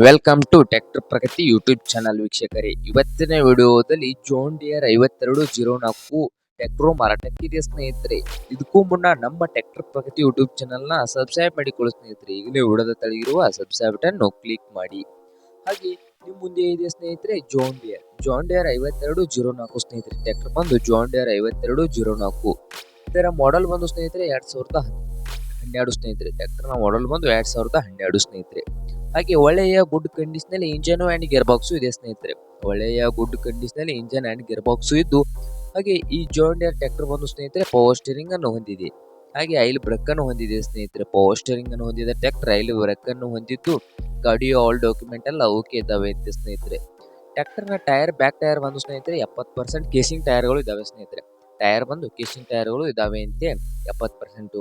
Welcome to tractor Pragati YouTube channel ವೀಕ್ಷಕರೇ, ಇವತ್ತಿನ ವಿಡಿಯೋದಲ್ಲಿ ಜಾನ್ ಡಿಯರ್ 5204 ಟ್ರ್ಯಾಕ್ಟರ್ ಮಾರಾಟಕ್ಕಿದೆ ಸ್ನೇಹಿತರೆ. ಇದಕ್ಕೂ ಮುನ್ನ ನಮ್ಮ ಟ್ರ್ಯಾಕ್ಟರ್ ಪ್ರಗತಿ ಯೂಟ್ಯೂಬ್ ಚಾನಲ್ನ ಸಬ್ಸ್ಕ್ರೈಬ್ ಮಾಡಿಕೊಳ್ಳಿ ಸ್ನೇಹಿತರೆ. ಈಗಲೇ ವಿಡಿಯೋದ ತಳಗಿರುವ ಸಬ್ಸ್ಕ್ರೈಬ್ ಬಟನ್ ಕ್ಲಿಕ್ ಮಾಡಿ. ಹಾಗೆ ನಿಮ್ಮ ಮುಂದೆ ಇದೆ ಸ್ನೇಹಿತರೆ ಜಾನ್ ಡಿಯರ್ 5204 ಸ್ನೇಹಿತರೆ. ಟ್ರ್ಯಾಕ್ಟರ್ ಬಂದು ಜಾನ್ ಡಿಯರ್ 5204. ಇದರ ಮಾಡೆಲ್ ಬಂದು ಸ್ನೇಹಿತರೆ 2012 ಸ್ನೇಹಿತರೆ. ಟ್ರ್ಯಾಕ್ಟರ್ನ ಮಾಡೆಲ್ ಬಂದು 2012 ಸ್ನೇಹಿತರೆ. ಹಾಗೆ ಒಳ್ಳೆಯ good condition engine and gear box ಇದೆ ಸ್ನೇಹಿತರೆ. ಒಳ್ಳೆಯ good condition engine and gear box ಇದ್ದು, ಹಾಗೆ ಈ ಜಾನ್ ಡಿಯರ್ ಟ್ರ್ಯಾಕ್ಟರ್ ಬಂದು ಸ್ನೇಹಿತರೆ ಪವರ್ ಸ್ಟೀರಿಂಗ್ ಅನ್ನು ಹೊಂದಿದೆ. ಹಾಗೆ ಆಯಿಲ್ ಬ್ರೇಕ್ ಅನ್ನು ಹೊಂದಿದೆ ಸ್ನೇಹಿತರೆ. ಪವರ್ ಸ್ಟೀರಿಂಗ್ ಅನ್ನು ಹೊಂದಿದ ಟ್ರ್ಯಾಕ್ಟರ್ ಆಯಿಲ್ ಬ್ರೇಕ್ ಅನ್ನು ಹೊಂದಿದ್ದು, ಗಾಡಿಯ ಆಲ್ ಡಾಕ್ಯುಮೆಂಟ್ ಎಲ್ಲ ಓಕೆ ಇದಾವೆ ಅಂತ ಸ್ನೇಹಿತರೆ. ಟ್ರ್ಯಾಕ್ಟರ್ನ ಟೈರ್ ಬ್ಯಾಕ್ ಟೈರ್ ಬಂದು ಸ್ನೇಹಿತರೆ 70% ಕೇಸಿಂಗ್ ಟೈರ್ಗಳು ಇದಾವೆ ಸ್ನೇಹಿತರೆ. ಟೈರ್ ಬಂದು ಕೇಸಿಂಗ್ ಟೈರ್ಗಳು ಇದಾವೆ ಅಂತೆ 70%.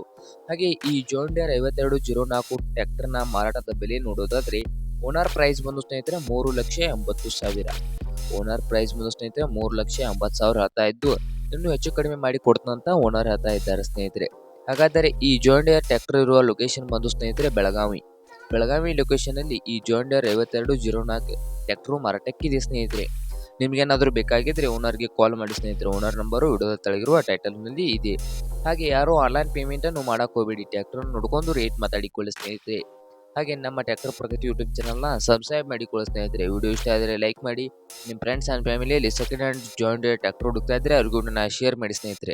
ಹಾಗೆ ಈ ಜಾನ್ ಡಿಯರ್ 5204 ಟ್ರ್ಯಾಕ್ಟರ್ನ ಮಾರಾಟದ ಬೆಲೆ ನೋಡೋದಾದ್ರೆ, ಓನರ್ ಪ್ರೈಸ್ ಬಂದು ಸ್ನೇಹಿತರೆ 3,80,000. ಓನರ್ ಪ್ರೈಸ್ ಬಂದು ಸ್ನೇಹಿತರೆ 3,80,000 ಹೇಳ್ತಾ ಇದ್ದು, ಇನ್ನೂ ಹೆಚ್ಚು ಕಡಿಮೆ ಮಾಡಿ ಕೊಡ್ತಂತ ಓನರ್ ಹೇಳ್ತಾ ಇದ್ದಾರೆ ಸ್ನೇಹಿತರೆ. ಹಾಗಾದರೆ ಈ ಜಾನ್ ಡಿಯರ್ ಟ್ರ್ಯಾಕ್ಟರ್ ಇರುವ ಲೊಕೇಶನ್ ಬಂದು ಸ್ನೇಹಿತರೆ ಬೆಳಗಾವಿ ಲೊಕೇಶನ್ ಅಲ್ಲಿ ಈ ಜಾನ್ ಡಿಯರ್ 5204 ಟ್ರ್ಯಾಕ್ಟರ್ ಮಾರಾಟಕ್ಕಿದೆ ಸ್ನೇಹಿತರೆ. ನಿಮ್ಗೇನಾದ್ರೂ ಬೇಕಾಗಿದ್ರೆ ಓನರ್ಗೆ ಕಾಲ್ ಮಾಡಿ ಸ್ನೇಹಿತರೆ. ಓನರ್ ನಂಬರು ವಿಡಿಯೋದ ತೆಳಗಿರುವ ಟೈಟಲ್ ನಲ್ಲಿ ಇದೆ. ಹಾಗೆ ಯಾರು ಆನ್ಲೈನ್ ಪೇಮೆಂಟ್ ಅನ್ನು ಮಾಡಕ್ ಹೋಗಬೇಡಿ, ಟ್ರ್ಯಾಕ್ಟರ್ ನೋಡ್ಕೊಂಡು ರೇಟ್ ಮಾತಾಡಿಕೊಳ್ಳಿ ಸ್ನೇಹಿತರೆ. ಹಾಗೆ ನಮ್ಮ ಟ್ರ್ಯಾಕ್ಟರ್ ಪ್ರಗತಿ ಯೂಟ್ಯೂಬ್ ಚಾನಲ್ನ ಸಬ್ಸ್ಕ್ರೈಬ್ ಮಾಡಿಕೊಳ್ಳಿ ಸ್ನೇಹಿತರೆ. ವಿಡಿಯೋ ಇಷ್ಟ ಆದರೆ ಲೈಕ್ ಮಾಡಿ. ನಿಮ್ಮ ಫ್ರೆಂಡ್ಸ್ ಆ್ಯಂಡ್ ಫ್ಯಾಮಿಲಿಯಲ್ಲಿ second hand John Deere tractor ಹುಡುಕ್ತಾ ಇದ್ರೆ ಅವ್ರಿಗೂ ಶೇರ್ ಮಾಡಿ ಸ್ನೇಹಿತರೆ.